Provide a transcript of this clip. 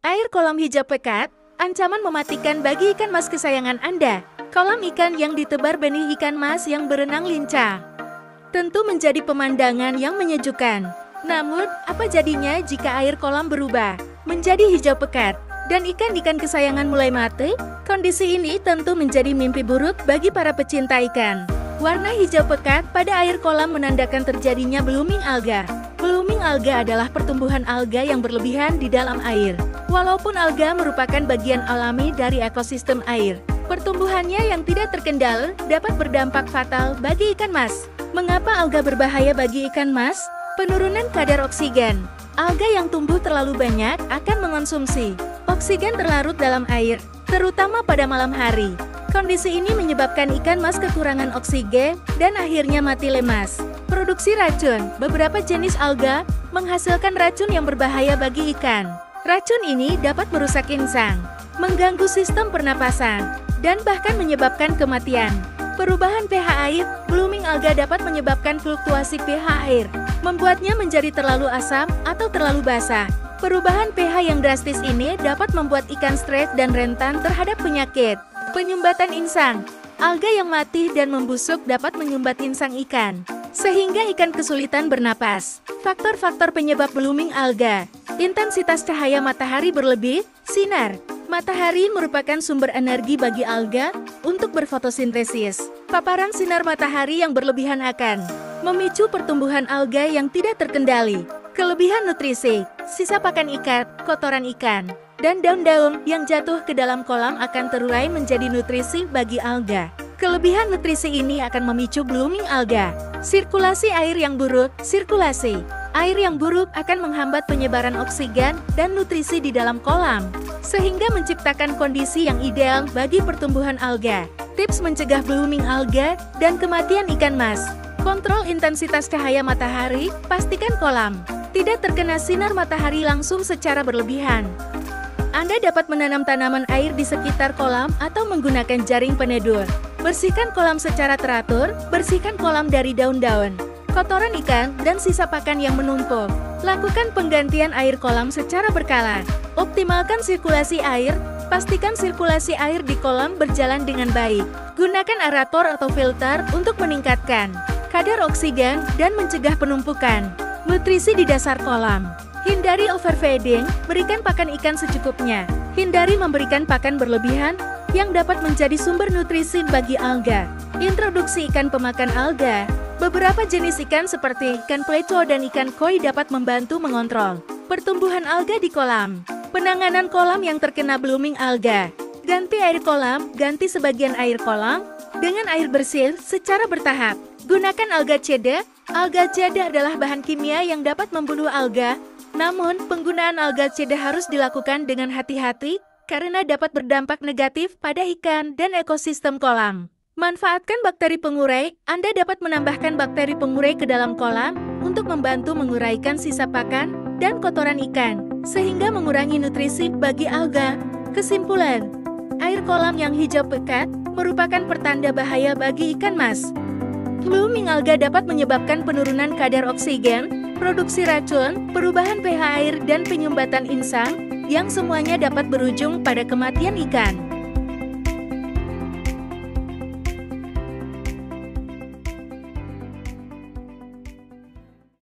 Air kolam hijau pekat, ancaman mematikan bagi ikan mas kesayangan Anda. Kolam ikan yang ditebar benih ikan mas yang berenang lincah. Tentu menjadi pemandangan yang menyejukkan. Namun, apa jadinya jika air kolam berubah menjadi hijau pekat dan ikan-ikan kesayangan mulai mati? Kondisi ini tentu menjadi mimpi buruk bagi para pecinta ikan. Warna hijau pekat pada air kolam menandakan terjadinya blooming alga. Blooming alga adalah pertumbuhan alga yang berlebihan di dalam air. Walaupun alga merupakan bagian alami dari ekosistem air, pertumbuhannya yang tidak terkendali dapat berdampak fatal bagi ikan mas. Mengapa alga berbahaya bagi ikan mas? Penurunan kadar oksigen. Alga yang tumbuh terlalu banyak akan mengonsumsi oksigen terlarut dalam air, terutama pada malam hari. Kondisi ini menyebabkan ikan mas kekurangan oksigen dan akhirnya mati lemas. Produksi racun. Beberapa jenis alga menghasilkan racun yang berbahaya bagi ikan. Racun ini dapat merusak insang, mengganggu sistem pernapasan, dan bahkan menyebabkan kematian. Perubahan pH air. Blooming alga dapat menyebabkan fluktuasi pH air, membuatnya menjadi terlalu asam atau terlalu basah. Perubahan pH yang drastis ini dapat membuat ikan stres dan rentan terhadap penyakit. Penyumbatan insang. Alga yang mati dan membusuk dapat menyumbat insang ikan, sehingga ikan kesulitan bernapas. Faktor-faktor penyebab blooming alga. Intensitas cahaya matahari berlebih. Sinar matahari merupakan sumber energi bagi alga untuk berfotosintesis. Paparan sinar matahari yang berlebihan akan memicu pertumbuhan alga yang tidak terkendali. Kelebihan nutrisi. Sisa pakan ikan, kotoran ikan, dan daun-daun yang jatuh ke dalam kolam akan terurai menjadi nutrisi bagi alga. Kelebihan nutrisi ini akan memicu blooming alga. Sirkulasi air yang buruk. Sirkulasi air yang buruk akan menghambat penyebaran oksigen dan nutrisi di dalam kolam, sehingga menciptakan kondisi yang ideal bagi pertumbuhan alga. Tips mencegah blooming alga dan kematian ikan mas. Kontrol intensitas cahaya matahari. Pastikan kolam tidak terkena sinar matahari langsung secara berlebihan. Anda dapat menanam tanaman air di sekitar kolam atau menggunakan jaring penedur. Bersihkan kolam secara teratur. Bersihkan kolam dari daun-daun, kotoran ikan, dan sisa pakan yang menumpuk. Lakukan penggantian air kolam secara berkala. Optimalkan sirkulasi air. Pastikan sirkulasi air di kolam berjalan dengan baik. Gunakan aerator atau filter untuk meningkatkan kadar oksigen dan mencegah penumpukan nutrisi di dasar kolam. Hindari overfeeding. Berikan pakan ikan secukupnya. Hindari memberikan pakan berlebihan yang dapat menjadi sumber nutrisi bagi alga. Introduksi ikan pemakan alga. Beberapa jenis ikan seperti ikan pleco dan ikan koi dapat membantu mengontrol pertumbuhan alga di kolam. Penanganan kolam yang terkena blooming alga. Ganti air kolam. Ganti sebagian air kolam dengan air bersih secara bertahap. Gunakan alga jeda. Alga jeda adalah bahan kimia yang dapat membunuh alga. Namun, penggunaan alga jeda harus dilakukan dengan hati-hati karena dapat berdampak negatif pada ikan dan ekosistem kolam. Manfaatkan bakteri pengurai. Anda dapat menambahkan bakteri pengurai ke dalam kolam untuk membantu menguraikan sisa pakan dan kotoran ikan, sehingga mengurangi nutrisi bagi alga. Kesimpulan, air kolam yang hijau pekat merupakan pertanda bahaya bagi ikan mas. Blooming alga dapat menyebabkan penurunan kadar oksigen, produksi racun, perubahan pH air, dan penyumbatan insang, yang semuanya dapat berujung pada kematian ikan.